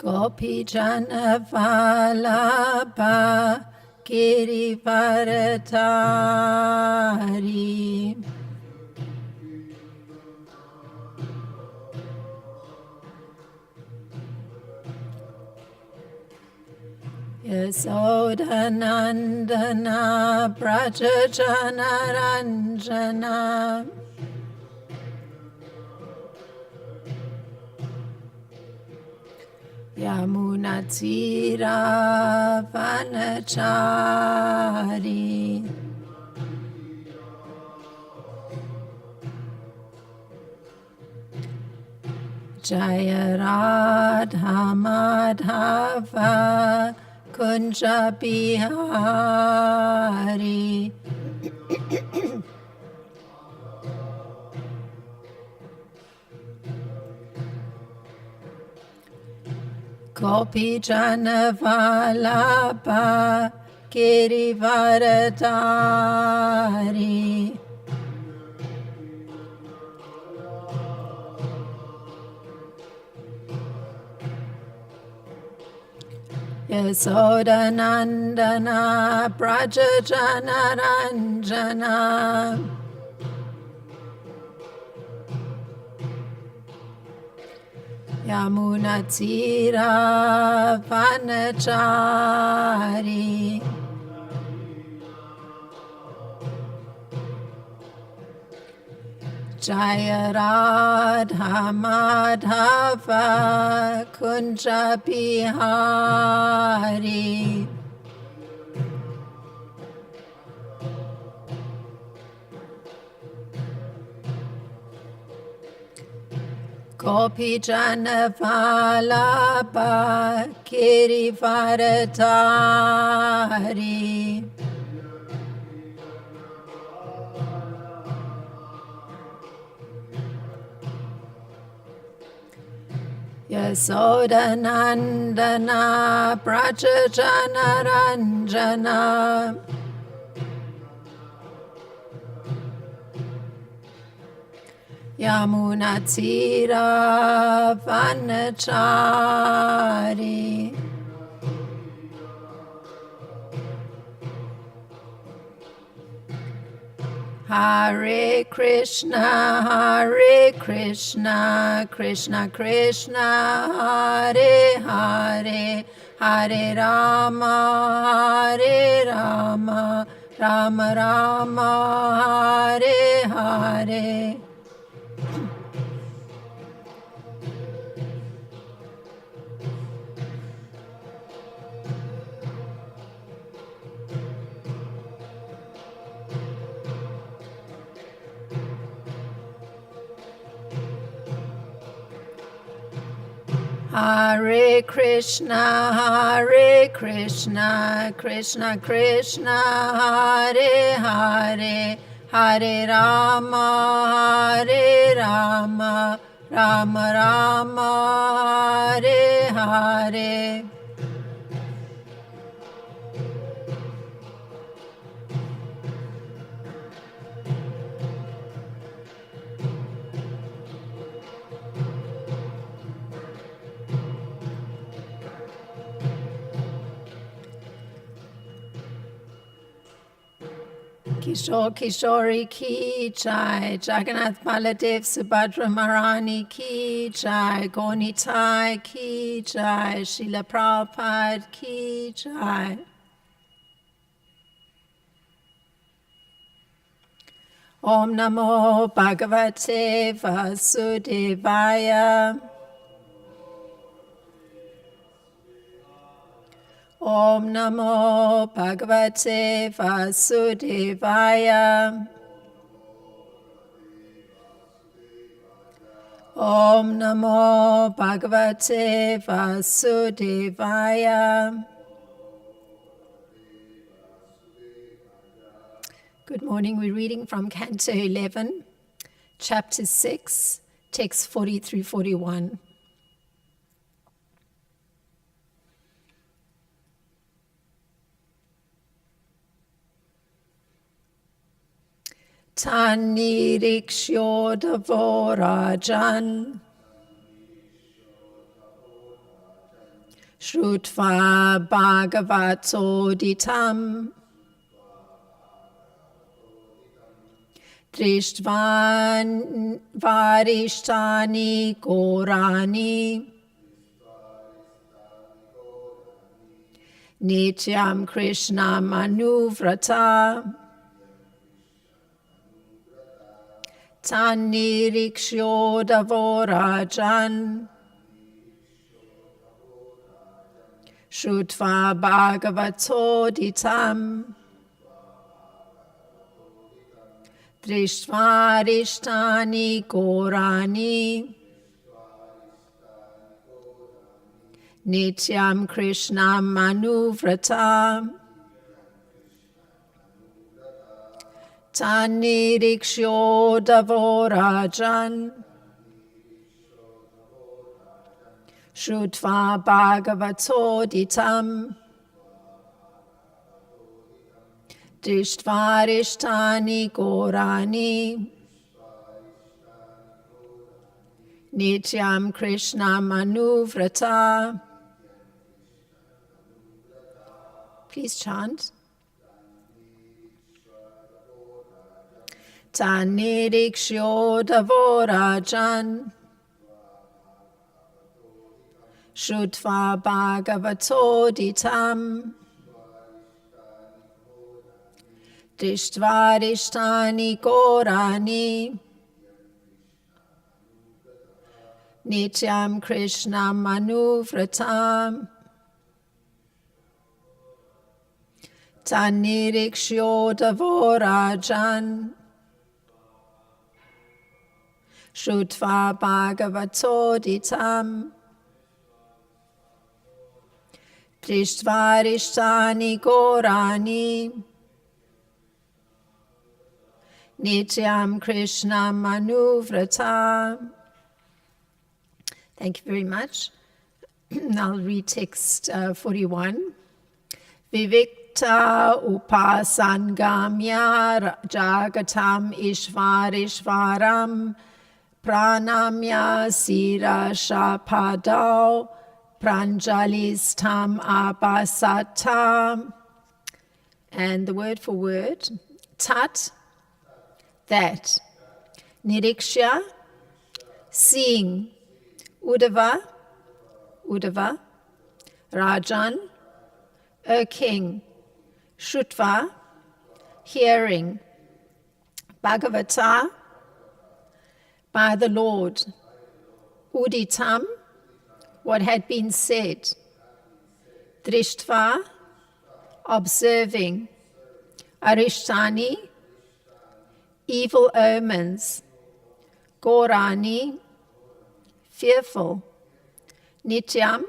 Gopi Jana Vallabha Girivaratari Yasodanandana Brajajana Ranjana Yamunatira Vanachari Jaya Radha Madhava Kunja Bihari Gopi Jana Vallabha Girivaratari Yasodanandana Brajajana Ranjana Yamunatira Vanachari Jaya Radha Madhava Kunja Bihari Gopi Jana Vallabha Girivaratari Yasodanandana Brajajana Ranjana Yamunatira Vanachari Hare Krishna, Krishna Krishna, Hare Hare, Hare Rama, Rama Rama, Hare Hare. Hare Krishna, Krishna Krishna, Hare Hare, Hare Rama, Rama Rama, Hare Hare. Kishore Kishori ki jai, Jagannath Baladev Subhadra Maharani ki jai, Gonitai ki jai, Srila Prabhupada ki jai. Om Namo Bhagavate Vasudevaya. Om Namo Bhagavate Vasudevaya. Om Namo Bhagavate Vasudevaya. Good morning. We're reading from Canto 11, Chapter 6, Text 40 through 41. Tanirikshyo Davorajan Shrutva Bhagavato Ditam Drishtvan Varishtani Gorani Nityam Krishna Manuvrata Tanirikshodavorajan Shrutva Bhagavato Ditam Drishtvarishtani Gorani Nityam Krishna Manuvrata Tanirikshodavorajan Shrutva Bhagavato Ditam Drishtvarishtani Gorani Nityam Krishna Manuvrata. Please chant. Tanirikshodavorajan Shrutva Bhagavato Ditam Drishtvarishtani Gorani Nityam Krishna Manuvrata Tanirikshodavorajan Shrutva Bhagavato Ditam Drishtvarishtani Gorani Nityam Krishna Manuvrata. Thank you very much. I'll read text 41. Vivikta upasangamya jagatam ishvarishvaram pranamya sirashapadau pranjalistam abasata. And the word for word, tat, that, niriksha, seeing, Uddhava, Rajan, O king, Shrutva, hearing, Bhagavata, by the Lord, Uditam, what had been said, Drishtva, observing, Arishtani, evil omens, Gorani, fearful, Nityam,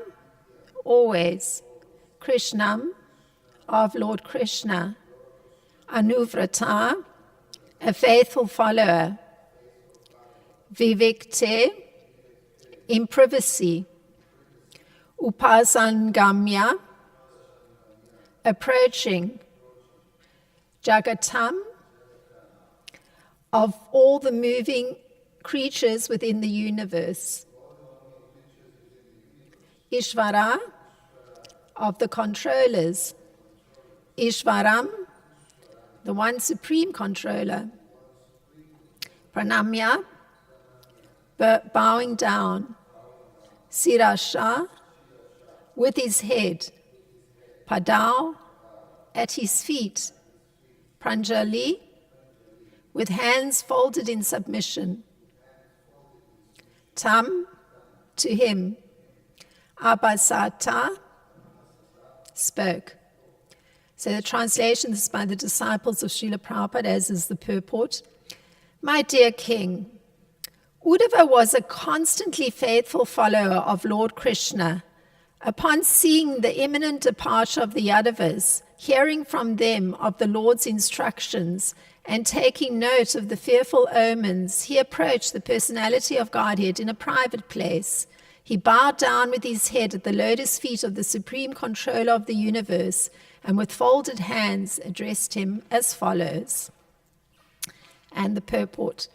always, Krishnam, of Lord Krishna, Anuvrata, a faithful follower, Vivikte, in privacy, Upasangamya, approaching, Jagatam, of all the moving creatures within the universe, Ishvara, of the controllers, Ishvaram, the one supreme controller, Pranamya, bowing down, Sirasha, with his head, Padau, at his feet, Pranjali, with hands folded in submission, Tam, to him, Abhasata, spoke. So the translation is by the disciples of Srila Prabhupada, as is the purport. My dear king, Uddhava was a constantly faithful follower of Lord Krishna. Upon seeing the imminent departure of the Yadavas, hearing from them of the Lord's instructions, and taking note of the fearful omens, he approached the personality of Godhead in a private place. He bowed down with his head at the lotus feet of the supreme controller of the universe, and with folded hands addressed him as follows. And the purport.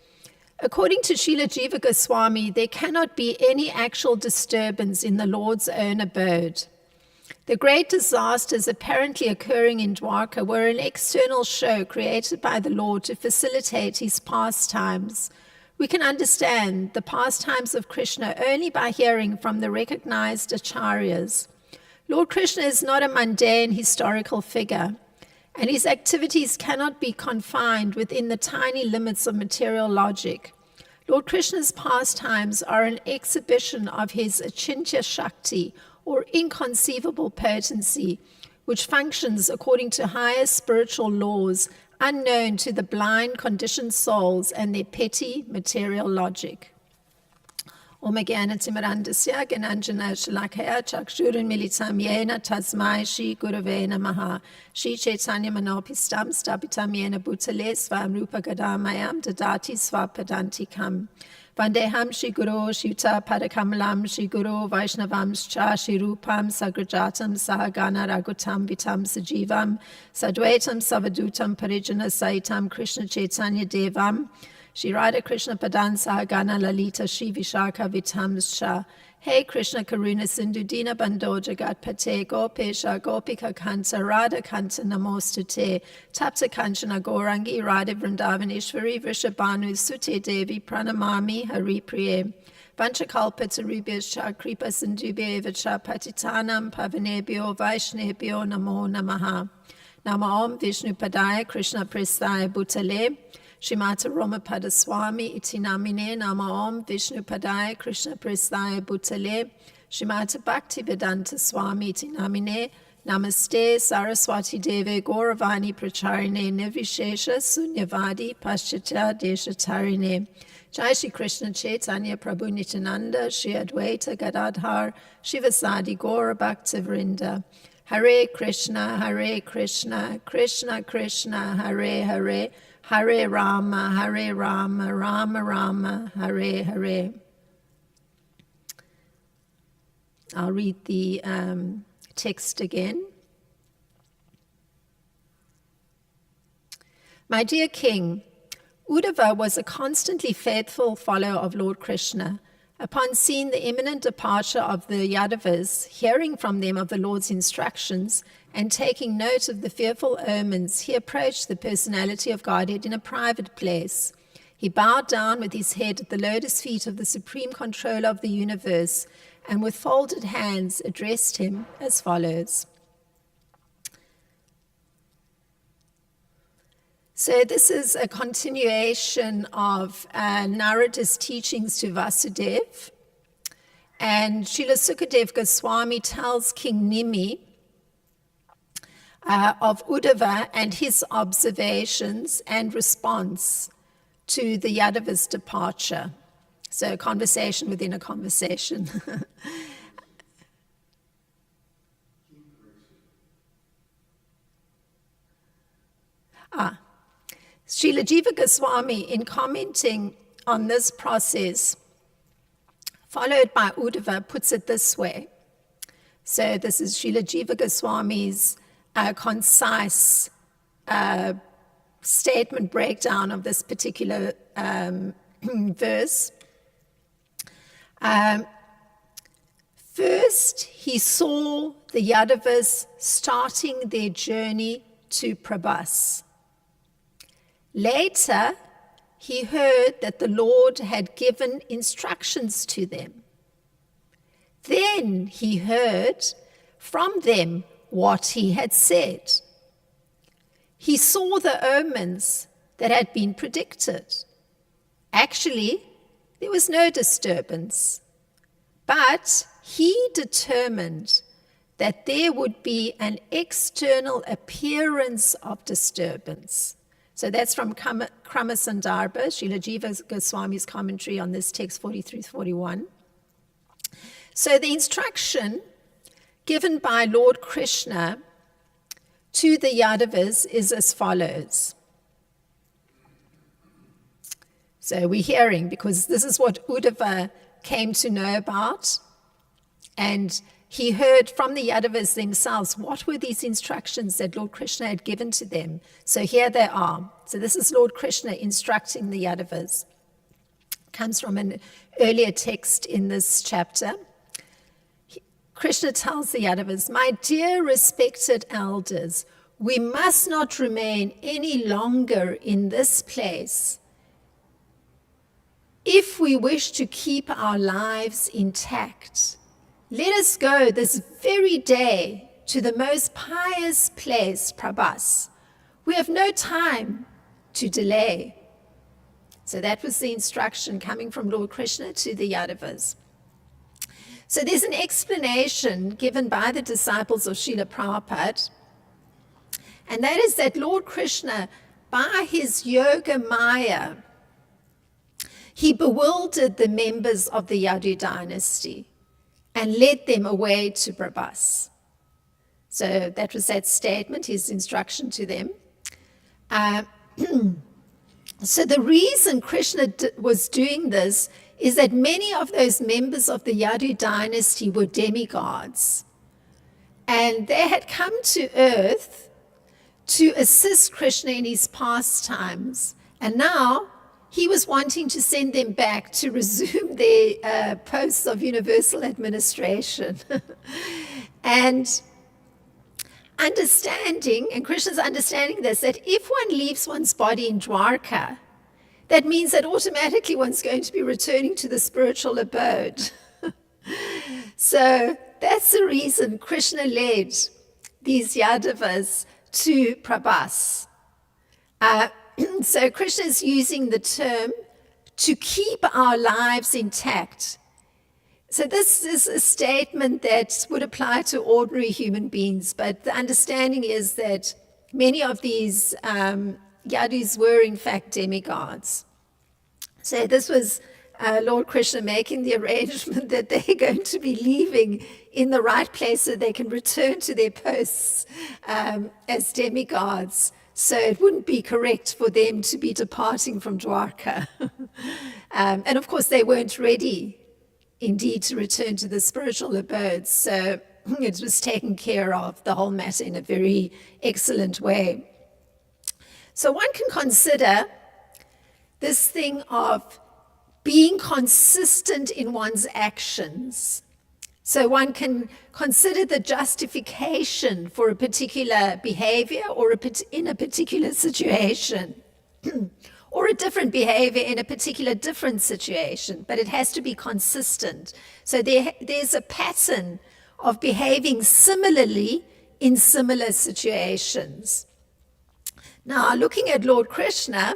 According to Srila Jiva Goswami, there cannot be any actual disturbance in the Lord's own abode. The great disasters apparently occurring in Dwarka were an external show created by the Lord to facilitate his pastimes. We can understand the pastimes of Krishna only by hearing from the recognized acharyas. Lord Krishna is not a mundane historical figure, and his activities cannot be confined within the tiny limits of material logic. Lord Krishna's pastimes are an exhibition of his achintya shakti, or inconceivable potency, which functions according to higher spiritual laws unknown to the blind conditioned souls and their petty material logic. Om Jnana-timirandasya Gyananjana Shalakaya Chakshurunmilitam Yena Tasmai Shri Gurave Namaha Shri Chaitanya Manopistam Stapitam Yena Bhutale Swam Rupa Gadamayam Dadati Swapadantikam Vandeham Shri Guru Shuta Padakamalam Shri Guru Vaishnavam Cha Shri Rupam Sagrajatam Sahagana Ragutam Vitam Sajivam Sadvaitam Savadutam Parijana Saitam Krishna Chaitanya Devam Shri Radha Krishna Padan Sahagana Lalita Shri Vishaka Vitamscha. Hey Krishna Karuna Sindhu Dina Bando Jagat Pate Gopesha Gopika Kanta Radha Kanta Namostute Tapta Kanchana Gorangi Radha Vrindavaneshwari Vrishabhanu Sute Devi Pranamami Hari Priye Vanchakalpa Tarubhya Kripa Sindhubhya Evacha Patitanam Pavanebhyo Vaishnebhyo Namo Namaha Nama Om Vishnu Padaya Krishna Prestaya Bhutale Shrimata Romapada Swami iti namine Nama Om Vishnu Padaya Krishna Prestaya Bhutale Shrimata Bhaktivedanta Swami iti namine Namaste Saraswati Deve Gauravani Pracharine Nirvishesha Sunyavadi Paschatya Deshatarine Jai Shri Krishna Chaitanya Prabhu Nityananda Shri Advaita Gadadhar Shivasadi Gaura Bhaktivrinda Hare Krishna Krishna Krishna Hare Hare Hare Rama, Rama Rama, Hare Hare. I'll read the text again. My dear King, Uddhava was a constantly faithful follower of Lord Krishna. Upon seeing the imminent departure of the Yadavas, hearing from them of the Lord's instructions, and taking note of the fearful omens, he approached the personality of Godhead in a private place. He bowed down with his head at the lotus feet of the supreme controller of the universe, and with folded hands addressed him as follows. So this is a continuation of Narada's teachings to Vasudev. And Srila Sukadev Goswami tells King Nimi of Uddhava and his observations and response to the Yadava's departure. So a conversation within a conversation. Srila Jiva Goswami, in commenting on this process, followed by Uddhava, puts it this way. So this is Srila Jiva Goswami's concise statement breakdown of this particular verse. First, he saw the Yadavas starting their journey to Prabhas. Later, he heard that the Lord had given instructions to them. Then he heard from them what he had said. He saw the omens that had been predicted. Actually, there was no disturbance, but he determined that there would be an external appearance of disturbance. So that's from Kramasandarbha, Srila Jiva Goswami's commentary on this text 43-41. So the instruction given by Lord Krishna to the Yadavas is as follows. So we're hearing, because this is what Uddhava came to know about, and he heard from the Yadavas themselves what were these instructions that Lord Krishna had given to them. So here they are. So this is Lord Krishna instructing the Yadavas. Comes from an earlier text in this chapter. Krishna tells the Yadavas, "My dear respected elders, we must not remain any longer in this place. If we wish to keep our lives intact, let us go this very day to the most pious place, Prabhas. We have no time to delay." So that was the instruction coming from Lord Krishna to the Yadavas. So there's an explanation given by the disciples of Srila Prabhupada, and that is that Lord Krishna, by his yoga maya, he bewildered the members of the Yadu dynasty and led them away to Prabhas. So that was that statement, his instruction to them. So the reason Krishna was doing this is that many of those members of the Yadu dynasty were demigods. And they had come to earth to assist Krishna in his pastimes. And now he was wanting to send them back to resume their posts of universal administration. And Krishna's understanding this, that if one leaves one's body in Dwarka, that means that automatically one's going to be returning to the spiritual abode. So that's the reason Krishna led these Yadavas to Prabhas. So Krishna is using the term to keep our lives intact. So this is a statement that would apply to ordinary human beings, but the understanding is that many of these Yadus were in fact demigods. So this was Lord Krishna making the arrangement that they're going to be leaving in the right place so they can return to their posts as demigods. So it wouldn't be correct for them to be departing from Dwarka. And of course they weren't ready indeed to return to the spiritual abodes. So it was taken care of, the whole matter, in a very excellent way. So one can consider this thing of being consistent in one's actions. So one can consider the justification for a particular behavior or in a particular situation, or a different behavior in a particular different situation, but it has to be consistent. So there's a pattern of behaving similarly in similar situations. Now, looking at Lord Krishna,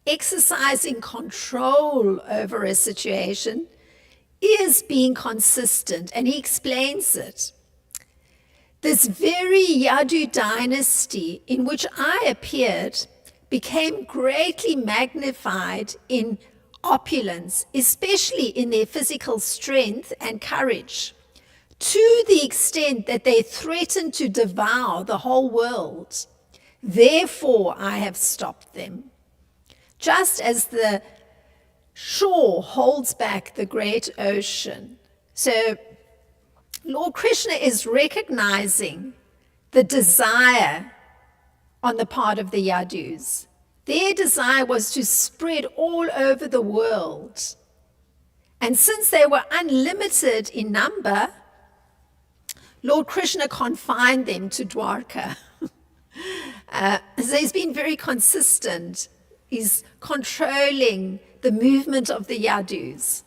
exercising control over a situation is being consistent, and he explains it. This very Yadu dynasty in which I appeared became greatly magnified in opulence, especially in their physical strength and courage, to the extent that they threatened to devour the whole world. Therefore, I have stopped them. Just as the shore holds back the great ocean. So Lord Krishna is recognizing the desire on the part of the Yadus. Their desire was to spread all over the world. And since they were unlimited in number, Lord Krishna confined them to Dwarka. So he's been very consistent. He's controlling the movement of the Yadus.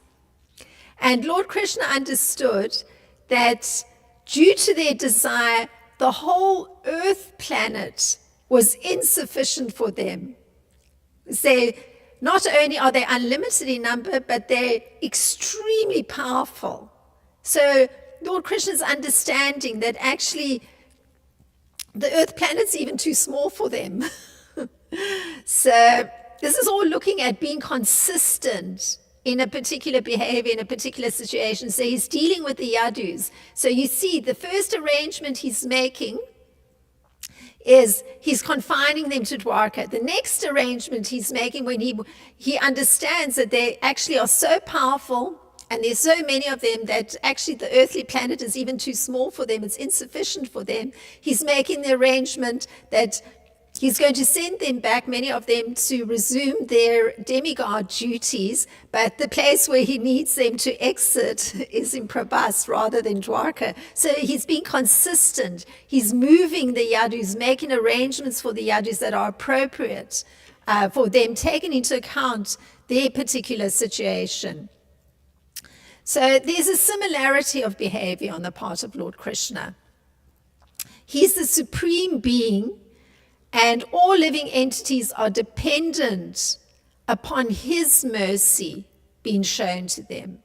And Lord Krishna understood that due to their desire, the whole earth planet was insufficient for them. So not only are they unlimited in number, but they're extremely powerful. So Lord Krishna's understanding that actually the earth planet's even too small for them. So this is all looking at being consistent in a particular behavior, in a particular situation. So he's dealing with the Yadus. So you see, the first arrangement he's making is he's confining them to Dwarka. The next arrangement he's making, when he understands that they actually are so powerful and there's so many of them that actually the earthly planet is even too small for them, it's insufficient for them, he's making the arrangement that He's going to send them back, many of them, to resume their demigod duties, but the place where he needs them to exit is in Prabhas rather than Dwarka. So he's being consistent. He's moving the Yadus, making arrangements for the Yadus that are appropriate for them, taking into account their particular situation. So there's a similarity of behavior on the part of Lord Krishna. He's the supreme being, and all living entities are dependent upon his mercy being shown to them.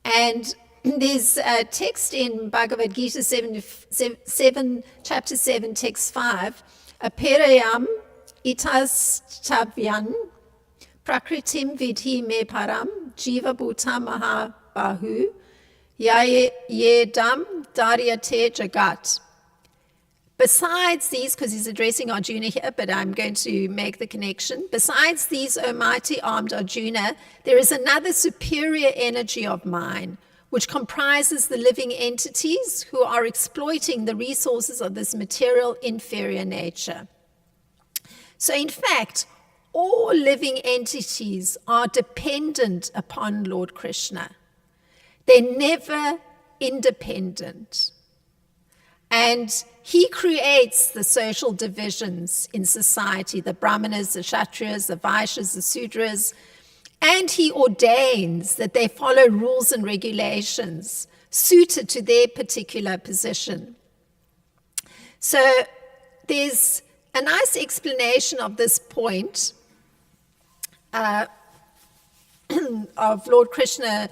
And there's a text in Bhagavad Gita 7, chapter 7, text 5, Aperayam itastavyan prakritim vidhi me param jiva bhuta mahabahu yedam daryate jagat. Besides these, because he's addressing Arjuna here, but I'm going to make the connection. Besides these, O mighty armed Arjuna, there is another superior energy of mine, which comprises the living entities who are exploiting the resources of this material inferior nature. So in fact, all living entities are dependent upon Lord Krishna. They're never independent. And he creates the social divisions in society, the Brahmanas, the Kshatriyas, the Vaishyas, the Sudras, and he ordains that they follow rules and regulations suited to their particular position. So there's a nice explanation of this point of Lord Krishna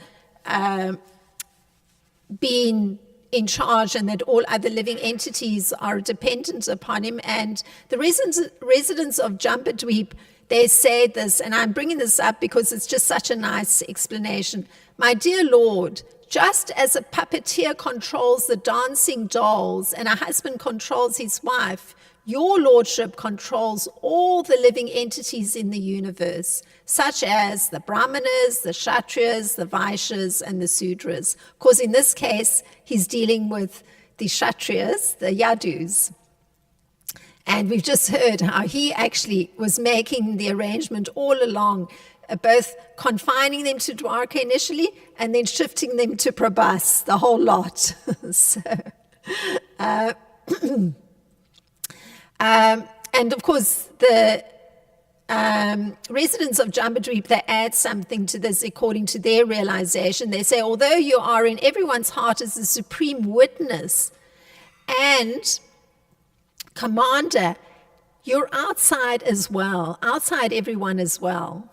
being in charge and that all other living entities are dependent upon him. And the residents of Jambudvip, they say this, and I'm bringing this up because it's just such a nice explanation. My dear Lord, just as a puppeteer controls the dancing dolls and a husband controls his wife, your lordship controls all the living entities in the universe, such as the Brahmanas, the Kshatriyas, the Vaishyas, and the Sudras. Of course, in this case, he's dealing with the Kshatriyas, the Yadus. And we've just heard how he actually was making the arrangement all along, both confining them to Dwarka initially and then shifting them to Prabhas, the whole lot. And of course, the residents of Jambudvip, they add something to this according to their realization. They say, although you are in everyone's heart as the supreme witness and commander, you're outside as well, outside everyone as well.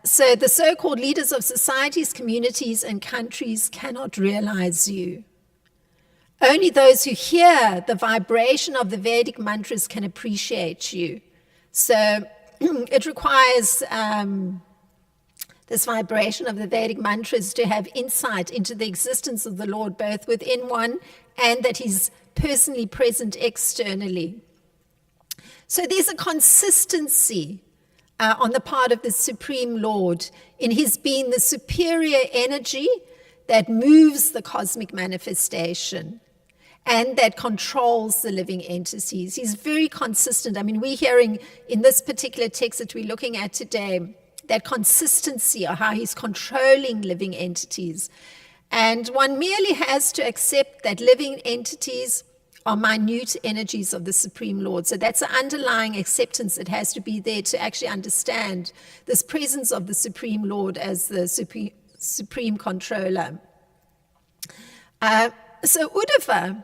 So the so-called leaders of societies, communities, and countries cannot realize you. Only those who hear the vibration of the Vedic mantras can appreciate you. So it requires this vibration of the Vedic mantras to have insight into the existence of the Lord, both within one and that he's personally present externally. So there's a consistency on the part of the Supreme Lord in his being the superior energy that moves the cosmic manifestation and that controls the living entities. He's very consistent. I mean, we're hearing in this particular text that we're looking at today, that consistency of how he's controlling living entities. And one merely has to accept that living entities are minute energies of the Supreme Lord. So that's an underlying acceptance that has to be there to actually understand this presence of the Supreme Lord as the supreme controller. So Uddhava,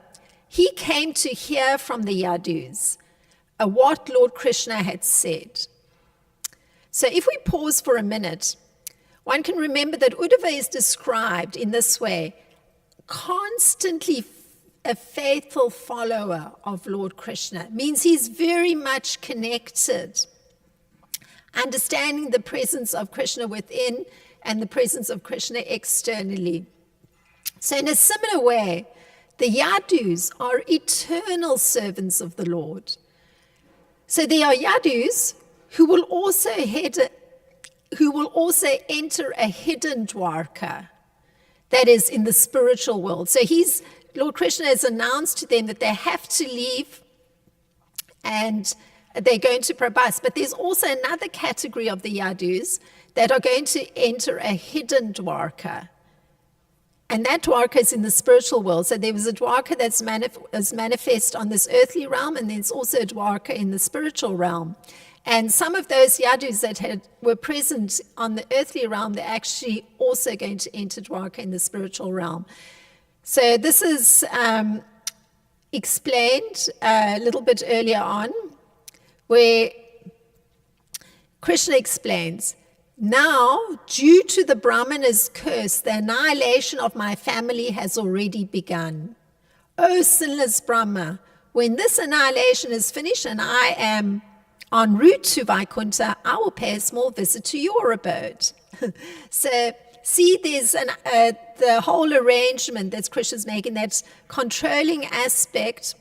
he came to hear from the Yadus what Lord Krishna had said. So if we pause for a minute, one can remember that Uddhava is described in this way, constantly a faithful follower of Lord Krishna. Means he's very much connected, understanding the presence of Krishna within and the presence of Krishna externally. So in a similar way, the Yadus are eternal servants of the Lord. So there are Yadus who will also enter a hidden Dwarka, that is in the spiritual world. So Lord Krishna has announced to them that they have to leave and they're going to Prabhas. But there's also another category of the Yadus that are going to enter a hidden Dwarka. And that Dwarka is in the spiritual world. So there was a Dwarka that's manifest on this earthly realm, and there's also a Dwarka in the spiritual realm. And some of those Yadus that were present on the earthly realm, they're actually also going to enter Dwarka in the spiritual realm. So this is explained a little bit earlier on, where Krishna explains, now, due to the Brahmana's curse, the annihilation of my family has already begun. O sinless Brahma, when this annihilation is finished and I am en route to Vaikuntha, I will pay a small visit to your abode. So, see, there's the whole arrangement that Krishna's making, that controlling aspect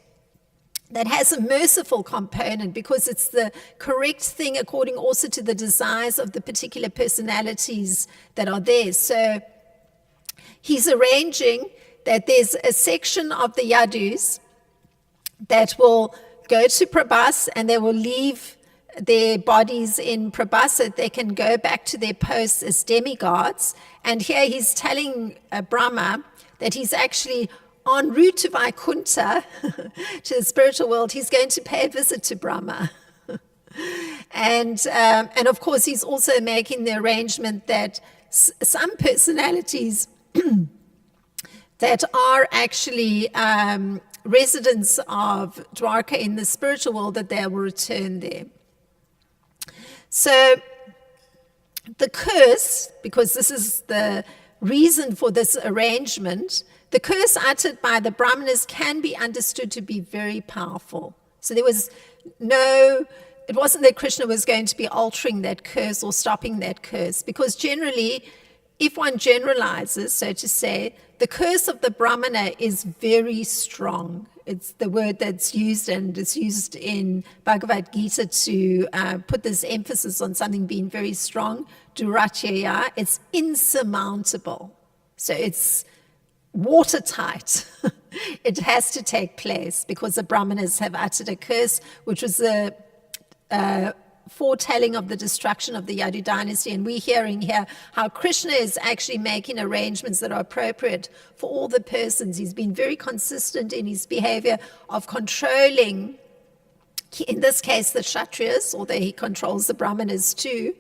that has a merciful component, because it's the correct thing according also to the desires of the particular personalities that are there. So he's arranging that there's a section of the Yadus that will go to Prabhas, and they will leave their bodies in Prabhas so that they can go back to their posts as demigods. And here he's telling Brahma that he's actually en route to Vaikuntha, to the spiritual world. He's going to pay a visit to Brahma. And of course, he's also making the arrangement that some personalities that are actually residents of Dwarka in the spiritual world, that they will return there. So the curse, because this is the reason for this arrangement, the curse uttered by the Brahmanas can be understood to be very powerful. So there was it wasn't that Krishna was going to be altering that curse or stopping that curse, because generally, if one generalizes, so to say, the curse of the Brahmana is very strong. It's the word that's used, and it's used in Bhagavad Gita to put this emphasis on something being very strong. Duratyaya, it's insurmountable. So it's watertight. It has to take place because the Brahmanas have uttered a curse, which was a foretelling of the destruction of the Yadu dynasty. And we're hearing here how Krishna is actually making arrangements that are appropriate for all the persons. He's been very consistent in his behavior of controlling, in this case, the Kshatriyas, although he controls the Brahmanas too.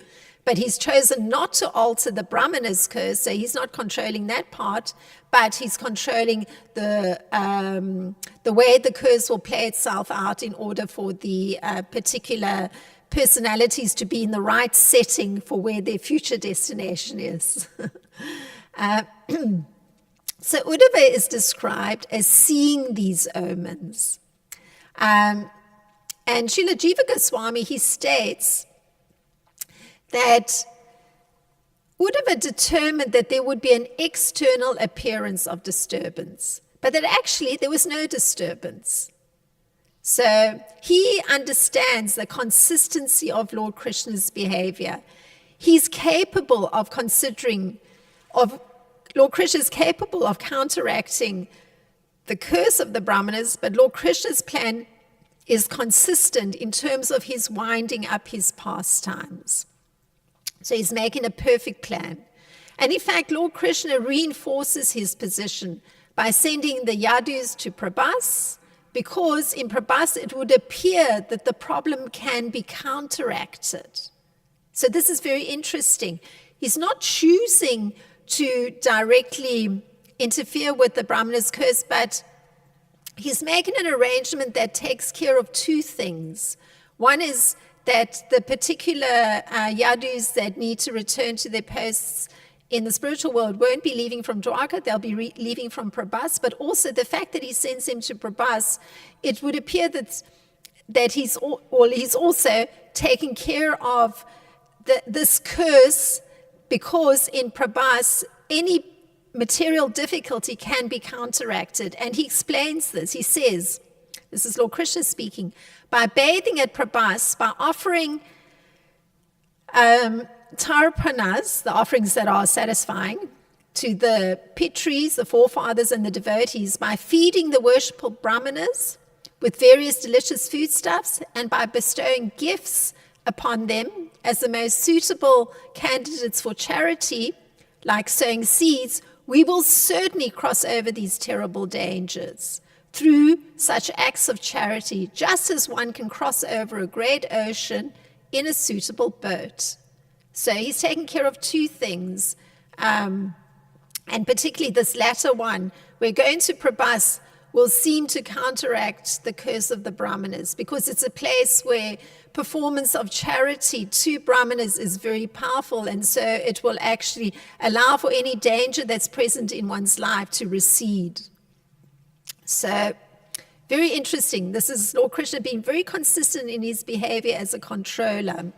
But he's chosen not to alter the Brahmana's curse, so he's not controlling that part, but he's controlling the way the curse will play itself out in order for the particular personalities to be in the right setting for where their future destination is. So Uddhava is described as seeing these omens. And Srila Jiva Goswami, he states that Uddhava determined that there would be an external appearance of disturbance, but that actually there was no disturbance. So he understands the consistency of Lord Krishna's behavior. He's capable of Lord Krishna is capable of counteracting the curse of the Brahmanas, but Lord Krishna's plan is consistent in terms of his winding up his pastimes. So he's making a perfect plan. And in fact, Lord Krishna reinforces his position by sending the Yadus to Prabhas, because in Prabhas it would appear that the problem can be counteracted. So this is very interesting. He's not choosing to directly interfere with the Brahmana's curse, but he's making an arrangement that takes care of two things. One is that the particular Yadus that need to return to their posts in the spiritual world won't be leaving from Dwarka, they'll be leaving from Prabhas, but also the fact that he sends them to Prabhas, it would appear that he's also taking care of this curse, because in Prabhas, any material difficulty can be counteracted. And he explains this. He says, this is Lord Krishna speaking, by bathing at Prabhas, by offering tarpanas, the offerings that are satisfying, to the pitris, the forefathers and the devotees, by feeding the worshipful Brahmanas, with various delicious foodstuffs and by bestowing gifts upon them as the most suitable candidates for charity, like sowing seeds, we will certainly cross over these terrible dangers through such acts of charity, just as one can cross over a great ocean in a suitable boat. So he's taking care of two things, and particularly this latter one, we're going to Prabhas, will seem to counteract the curse of the Brahmanas, because it's a place where performance of charity to Brahmanas is very powerful, and so it will actually allow for any danger that's present in one's life to recede. So, very interesting. This is Lord Krishna being very consistent in his behavior as a controller.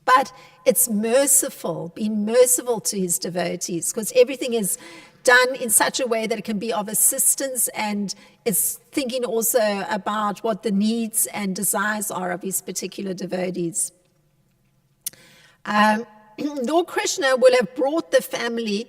But it's merciful, being merciful to his devotees, because everything is done in such a way that it can be of assistance, and it's thinking also about what the needs and desires are of his particular devotees. Lord Krishna will have brought the family,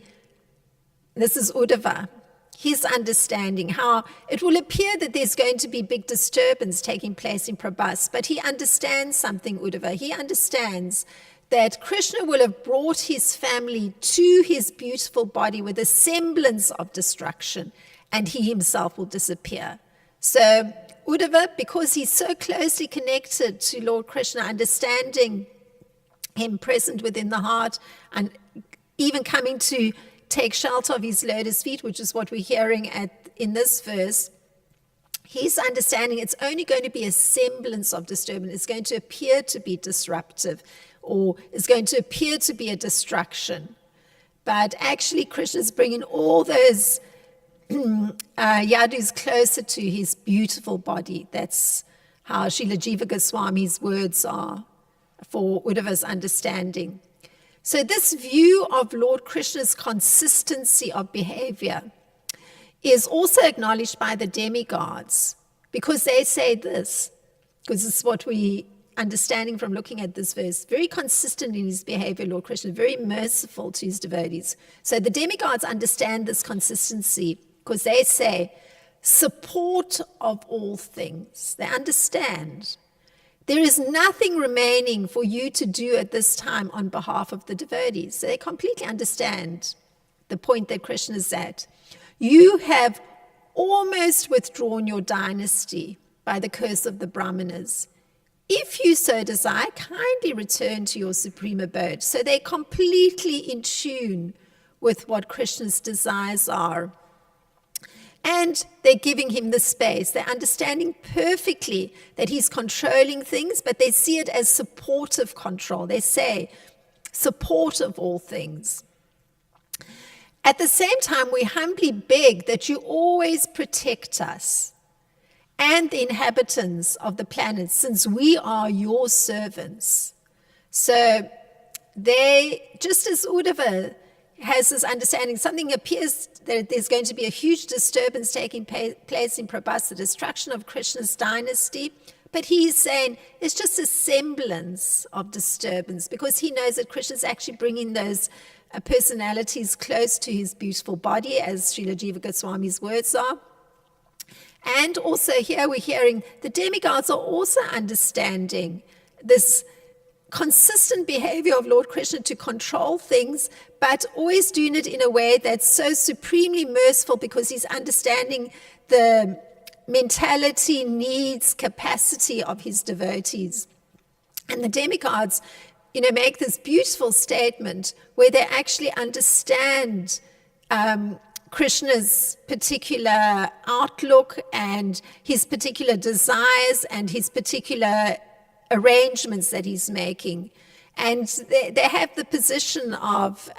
this is Uddhava, his understanding, how it will appear that there's going to be big disturbance taking place in Prabhas, but he understands something, Uddhava. He understands that Krishna will have brought his family to his beautiful body with a semblance of destruction, and he himself will disappear. So Uddhava, because he's so closely connected to Lord Krishna, understanding him present within the heart, and even coming to take shelter of his lotus feet, which is what we're hearing in this verse, he's understanding it's only going to be a semblance of disturbance. It's going to appear to be disruptive, or is going to appear to be a destruction. But actually, Krishna's bringing all those yadus closer to his beautiful body. That's how Srila Jiva Goswami's words are for Uddhava's understanding. So this view of Lord Krishna's consistency of behavior is also acknowledged by the demigods, because they say this, because this is what we understanding from looking at this verse, very consistent in his behavior, Lord Krishna, very merciful to his devotees. So the demigods understand this consistency, because they say, support of all things. They understand. There is nothing remaining for you to do at this time on behalf of the devotees. So they completely understand the point that Krishna is at. You have almost withdrawn your dynasty by the curse of the Brahmanas. If you so desire, kindly return to your supreme abode. So they're completely in tune with what Krishna's desires are. And they're giving him the space. They're understanding perfectly that he's controlling things, but they see it as supportive control. They say, support of all things. At the same time, we humbly beg that you always protect us and the inhabitants of the planet, since we are your servants. So they, just as Uddhava has this understanding, something appears that there's going to be a huge disturbance taking place in Prabhas, the destruction of Krishna's dynasty, but he's saying it's just a semblance of disturbance, because he knows that Krishna's actually bringing those personalities close to his beautiful body, as Srila Jiva Goswami's words are. And also here we're hearing the demigods are also understanding this consistent behavior of Lord Krishna to control things, but always doing it in a way that's so supremely merciful, because he's understanding the mentality, needs, capacity of his devotees. And the demigods, make this beautiful statement where they actually understand Krishna's particular outlook and his particular desires and his particular arrangements that he's making. And they have the position of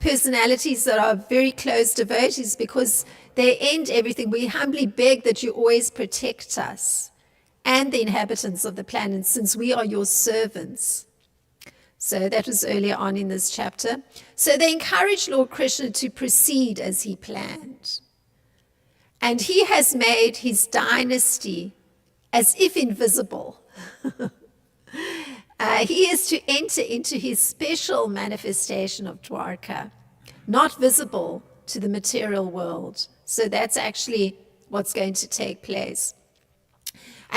personalities that are very close devotees, because they end everything. We humbly beg that you always protect us and the inhabitants of the planet, since we are your servants. So that was earlier on in this chapter. So they encourage Lord Krishna to proceed as he planned. And he has made his dynasty as if invisible. He is to enter into his special manifestation of Dwarka, not visible to the material world. So that's actually what's going to take place.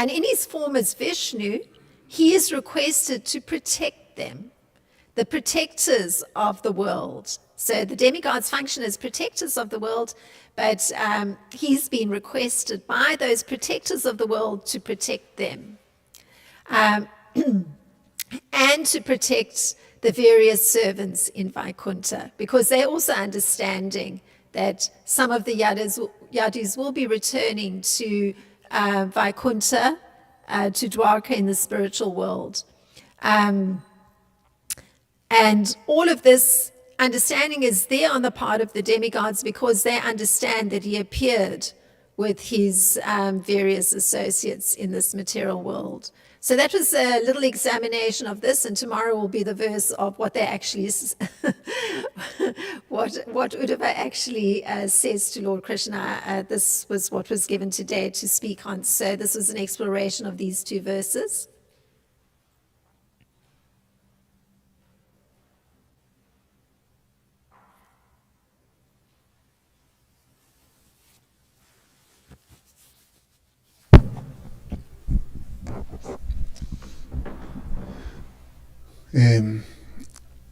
And in his form as Vishnu, he is requested to protect them, the protectors of the world. So the demigods function as protectors of the world, but he's been requested by those protectors of the world to protect them. And to protect the various servants in Vaikuntha, because they're also understanding that some of the yadus will be returning to Vaikuntha, to Dwarka in the spiritual world. And all of this understanding is there on the part of the demigods because they understand that he appeared with his various associates in this material world. So that was a little examination of this, and tomorrow will be the verse of what they actually, what Uddhava actually says to Lord Krishna. This was what was given today to speak on. So this was an exploration of these two verses.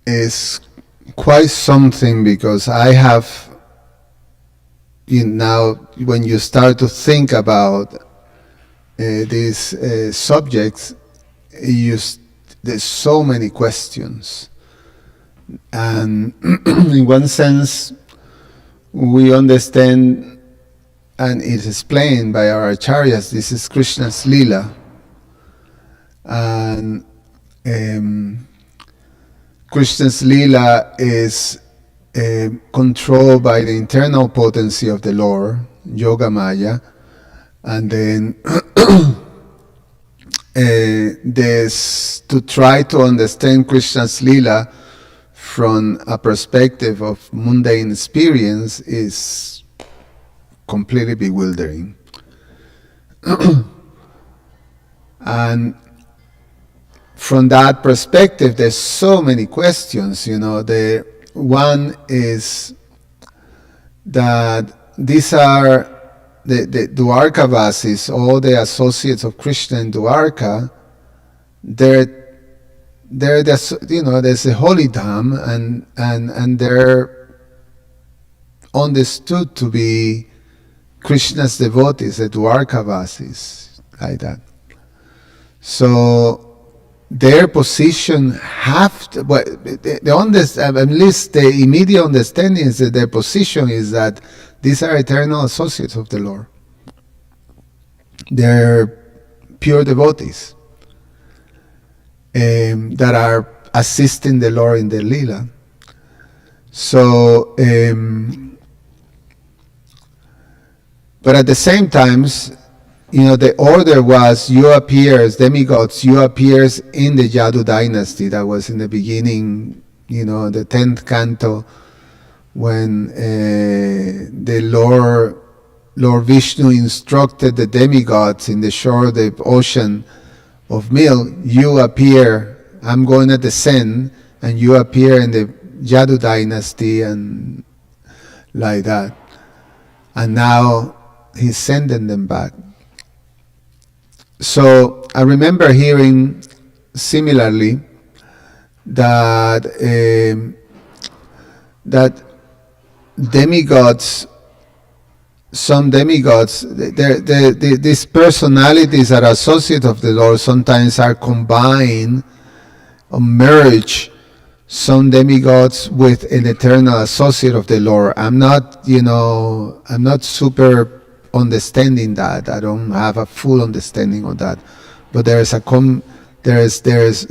Is quite something, because I have, now when you start to think about these subjects, there's so many questions, and in one sense we understand, and it's explained by our acharyas, this is Krishna's Leela, and Krishna's Leela is controlled by the internal potency of the Lord, Yoga Maya, and then there's to try to understand Krishna's Leela from a perspective of mundane experience is completely bewildering. And from that perspective, there's so many questions. The one is that these are the Dwarkavasis, all the associates of Krishna in Dwarka. There's a holy dham, and they're understood to be Krishna's devotees, the Dwarkavasis, like that. So their position at least the immediate understanding is that their position is that these are eternal associates of the Lord. They're pure devotees that are assisting the Lord in the Leela. So, but at the same time, the order was, you appears, demigods, you appears in the Yadu dynasty. That was in the beginning, the 10th canto, when the Lord Vishnu instructed the demigods in the shore of the ocean of milk, you appear, I'm going to descend, and you appear in the Yadu dynasty, and like that. And now he's sending them back. So I remember hearing similarly that that demigods, some demigods, these personalities that are associates of the Lord sometimes are combined or merge some demigods with an eternal associate of the Lord. I'm not super understanding that. I don't have a full understanding of that, but there's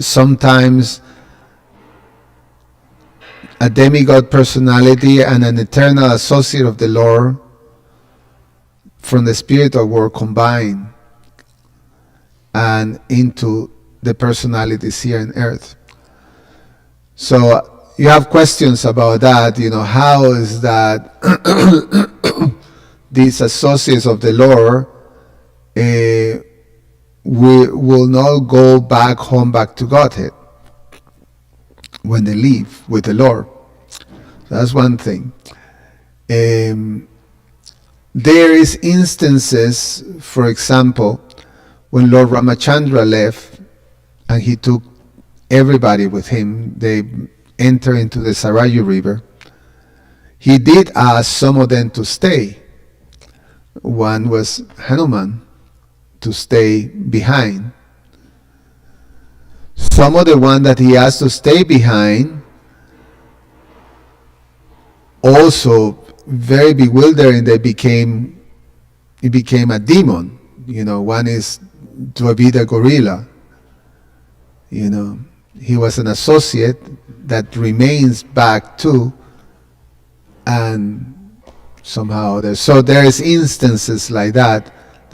sometimes a demigod personality and an eternal associate of the Lord from the spiritual world combined and into the personalities here on earth. So you have questions about that, how is that these associates of the Lord will not go back home, back to Godhead when they leave with the Lord. So that's one thing. There is instances, for example, when Lord Ramachandra left and he took everybody with him, they entered into the Sarayu River. He did ask some of them to stay. One was Hanuman, to stay behind. Some of the ones that he asked to stay behind also very bewildering. It became a demon. One is Dravida Gorilla. He was an associate that remains back too, and somehow there is instances like that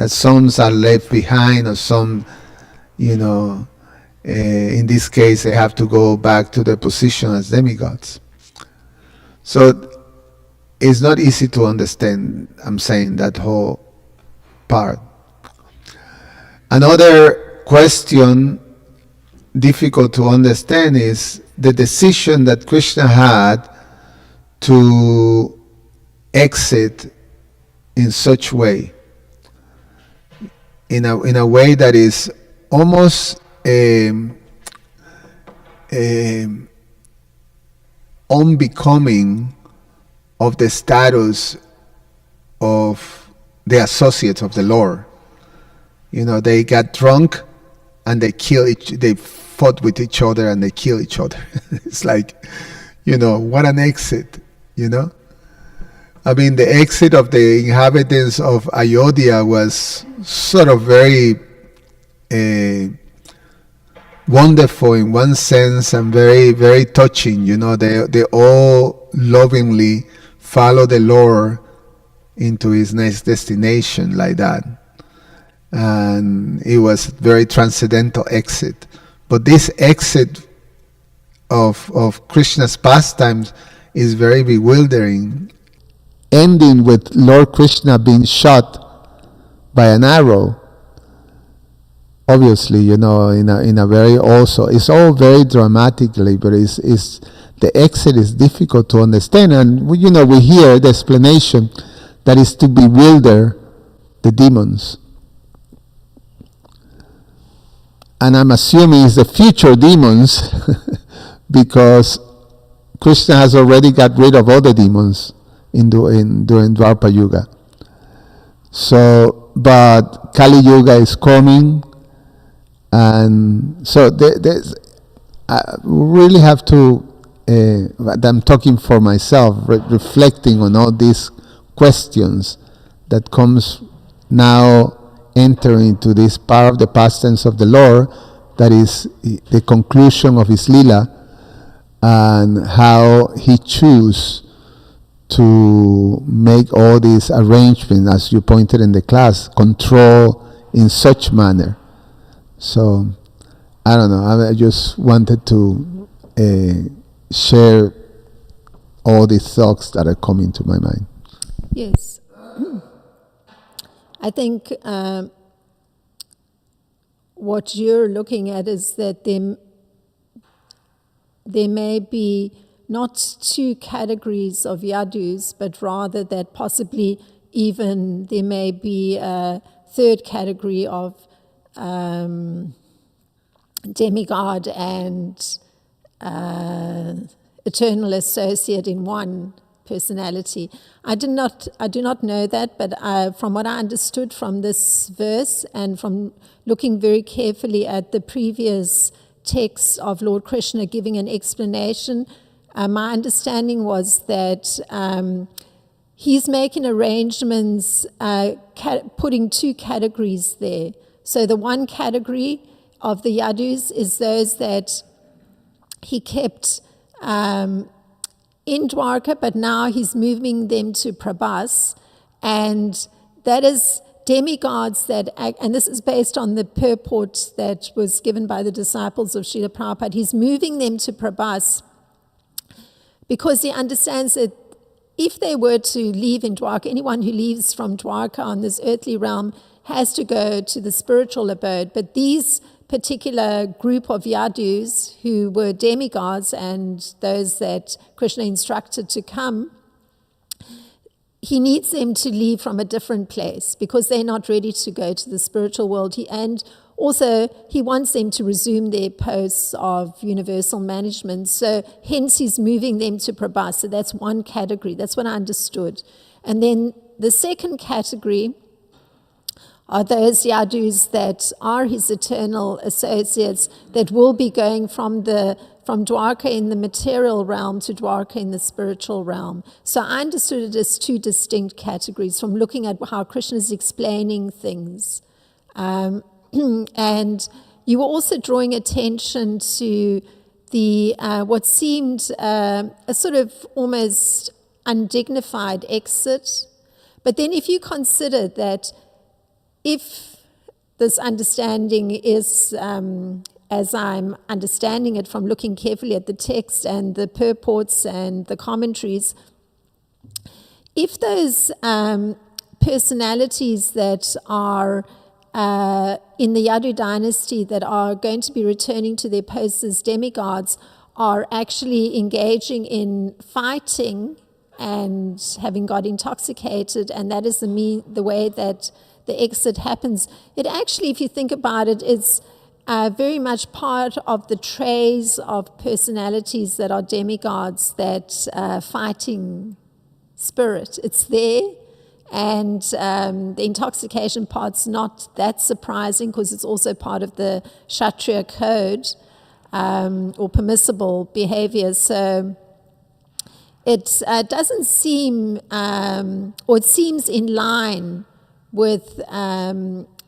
some are left behind, or some, in this case, they have to go back to their position as demigods. So it's not easy to understand, I'm saying, that whole part. Another question difficult to understand is the decision that Krishna had to exit in such way, in a way that is almost unbecoming of the status of the associates of the Lord. They got drunk and they fought with each other and they kill each other. It's like, what an exit, I mean, the exit of the inhabitants of Ayodhya was sort of very wonderful in one sense, and very, very touching. They all lovingly follow the Lord into his next destination like that. And it was very transcendental exit. But this exit of Krishna's pastimes is very bewildering, ending with Lord Krishna being shot by an arrow. Obviously, in a very also, it's all very dramatically, but it's the exit is difficult to understand, and we hear the explanation that is to bewilder the demons. And I'm assuming it's the future demons because Krishna has already got rid of all the demons during Dwapara Yuga. So, but Kali Yuga is coming, and so I really have to, I'm talking for myself, reflecting on all these questions that comes now entering into this part of the pastimes of the Lord, that is the conclusion of his Leela, and how he chose to make all these arrangements, as you pointed in the class, control in such manner. So, I don't know, I just wanted to share all these thoughts that are coming to my mind. Yes. I think what you're looking at is that there may be not two categories of yadus, but rather that possibly even there may be a third category of demigod and eternal associate in one personality. I do not know that, but from what I understood from this verse and from looking very carefully at the previous texts of Lord Krishna giving an explanation, my understanding was that he's making arrangements, putting two categories there. So the one category of the yadus is those that he kept in Dwarka, but now he's moving them to Prabhas, and that is demigods that act, and this is based on the purport that was given by the disciples of Srila Prabhupada. He's moving them to Prabhas because he understands that if they were to leave in Dwarka, anyone who leaves from Dwarka on this earthly realm has to go to the spiritual abode. But these particular group of yadus who were demigods and those that Krishna instructed to come, he needs them to leave from a different place because they're not ready to go to the spiritual world. And also, he wants them to resume their posts of universal management. So hence he's moving them to Prabhas. So that's one category. That's what I understood. And then the second category are those yadus that are his eternal associates that will be going from Dwarka in the material realm to Dwarka in the spiritual realm. So I understood it as two distinct categories from looking at how Krishna is explaining things. And you were also drawing attention to the what seemed a sort of almost undignified exit. But then if you consider that if this understanding is, as I'm understanding it from looking carefully at the text and the purports and the commentaries, if those personalities that are in the Yadu dynasty that are going to be returning to their posts as demigods are actually engaging in fighting and having got intoxicated, and that is the way that the exit happens. It actually, if you think about it, is very much part of the trays of personalities that are demigods, that fighting spirit. It's there, and the intoxication part's not that surprising because it's also part of the Kshatriya code or permissible behavior. So it doesn't seem, or it seems in line with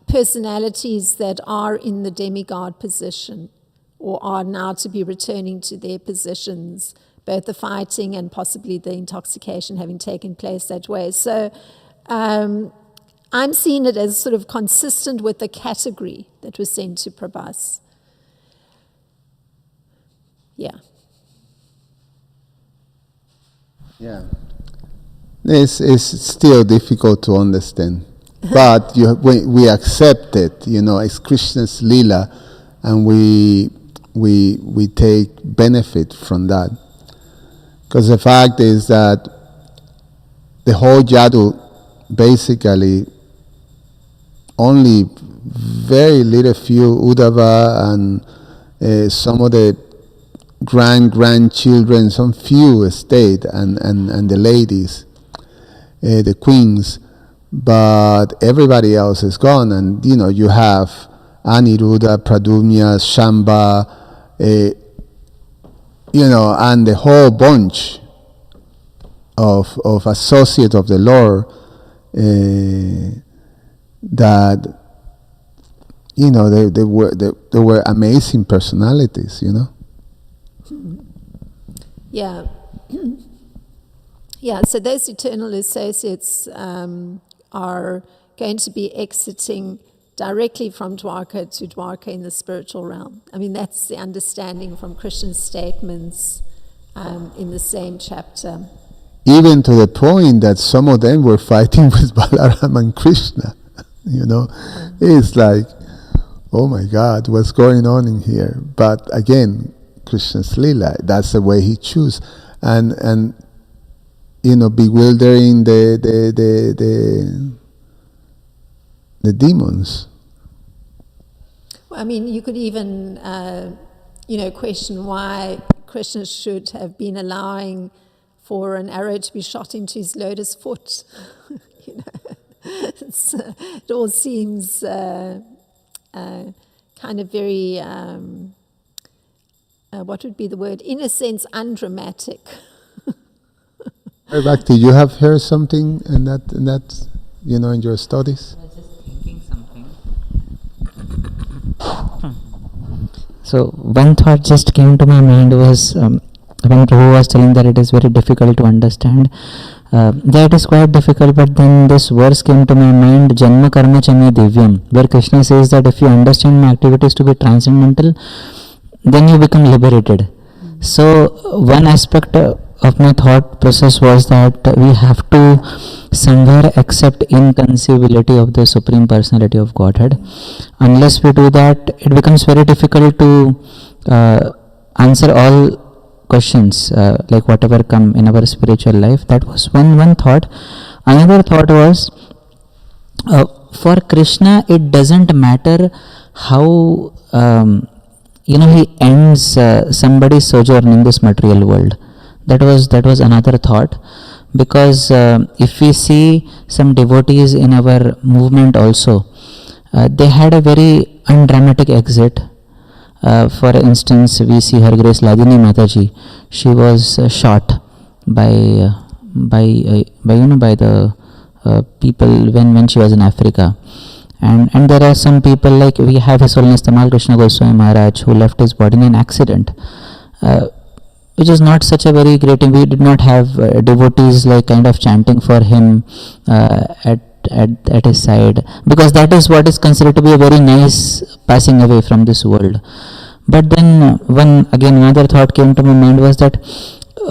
personalities that are in the demigod position or are now to be returning to their positions, both the fighting and possibly the intoxication having taken place that way. So I'm seeing it as sort of consistent with the category that was sent to Prabhas. Yeah. Yeah. It's still difficult to understand. But we accept it, it's Krishna's Leela, and we take benefit from that. Because the fact is that the whole Yadu, basically, only very little few Uddhava and some of the grandchildren, some few stayed, and the ladies, the queens. But everybody else is gone, and you have Aniruddha, Pradumya, Shamba, and the whole bunch of associates of the Lord that they were amazing personalities, Yeah. Yeah, so those eternal associates are going to be exiting directly from Dwarka to Dwarka in the spiritual realm. I mean, that's the understanding from Krishna's statements in the same chapter. Even to the point that some of them were fighting with Balaram and Krishna, It's like, oh my God, what's going on in here? But again, Krishna's Leela, that's the way he chose. And bewildering the demons. Well, I mean, you could even, question why Krishna should have been allowing for an arrow to be shot into his lotus foot. It all seems kind of very, what would be the word? In a sense, undramatic. Bhakti, you have heard something in that in your studies? I was just thinking something. So one thought just came to my mind was when Prabhu was telling that it is very difficult to understand. That is quite difficult, but then this verse came to my mind, Janma Karma Chame Divyam, where Krishna says that if you understand my activities to be transcendental, then you become liberated. So one aspect of my thought process was that we have to somewhere accept inconceivability of the Supreme Personality of Godhead. Unless we do that, it becomes very difficult to answer all questions like whatever come in our spiritual life. That was one thought. Another thought was, for Krishna, it doesn't matter how he ends somebody's sojourn in this material world. That was another thought, because if we see some devotees in our movement also, they had a very undramatic exit. For instance, we see Her Grace Ladini Mathaji. She was shot by the people when she was in Africa. And there are some people, like we have His Holiness Tamal Krishna Goswami Maharaj, who left his body in an accident, which is not such a very great thing. We did not have devotees like kind of chanting for him at his side, because that is what is considered to be a very nice passing away from this world. But then another thought came to my mind was that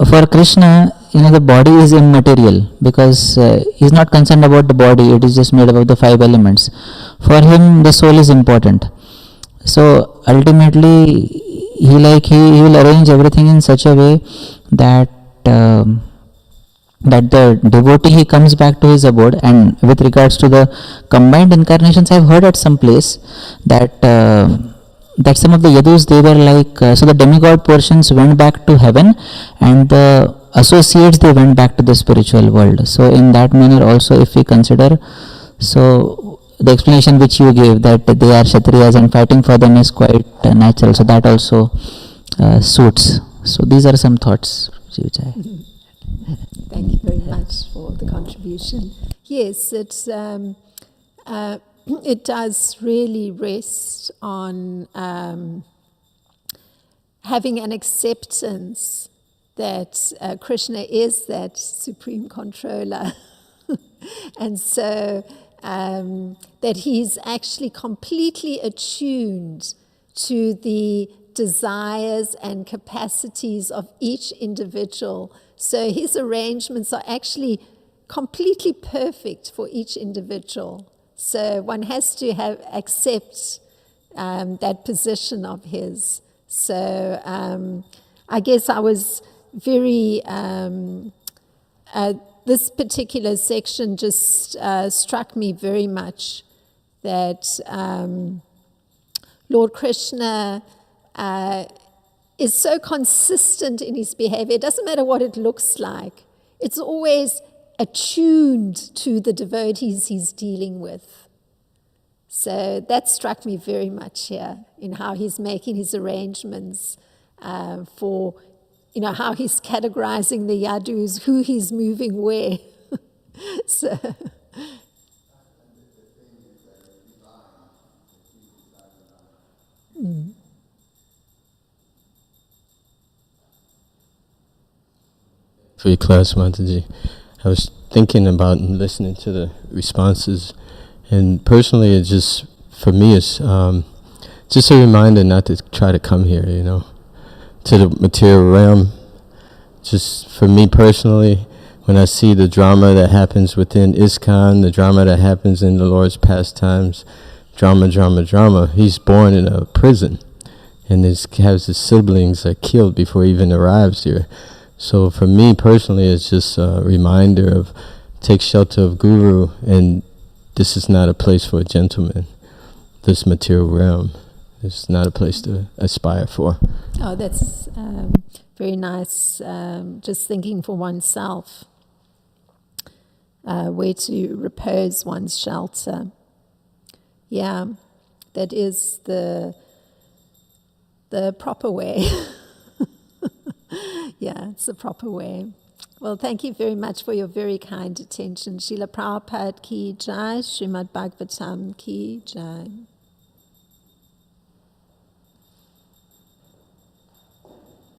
for Krishna, the body is immaterial, because he is not concerned about the body. It is just made up of the 5 elements. For him, the soul is important. So ultimately, he will arrange everything in such a way that the devotee, he comes back to his abode. And with regards to the combined incarnations, I have heard at some place that some of the yadus, they were like, so the demigod portions went back to heaven, and the associates, they went back to the spiritual world. So in that manner also, if we consider, so the explanation which you gave, that they are Kshatriyas and fighting for them is quite natural, so that also suits. So these are some thoughts which I... Thank you very much for the contribution. Yes, it's it does really rest on having an acceptance that Krishna is that supreme controller, and so that he's actually completely attuned to the desires and capacities of each individual. So his arrangements are actually completely perfect for each individual. So one has to accept that position of his. So I guess I was very, this particular section just struck me very much, that Lord Krishna is so consistent in his behavior. It doesn't matter what it looks like. It's always attuned to the devotees he's dealing with. So that struck me very much here, in how he's making his arrangements for, how he's categorizing the yadus, who he's moving where. So... Free class, Mathaji. I was thinking about and listening to the responses, and personally, it just, for me, it's just a reminder not to try to come here, to the material realm. Just for me personally, when I see the drama that happens within ISKCON, the drama that happens in the Lord's pastimes, drama, he's born in a prison, and has his siblings killed before he even arrives here. So for me personally, it's just a reminder of take shelter of Guru, and this is not a place for a gentleman. This material realm is not a place to aspire for. Oh, that's very nice. Just thinking for oneself, where to repose one's shelter. Yeah, that is the proper way. Yeah, it's the proper way. Well, thank you very much for your very kind attention. Srila Prabhupada ki jai, Srimad Bhagavatam ki jai.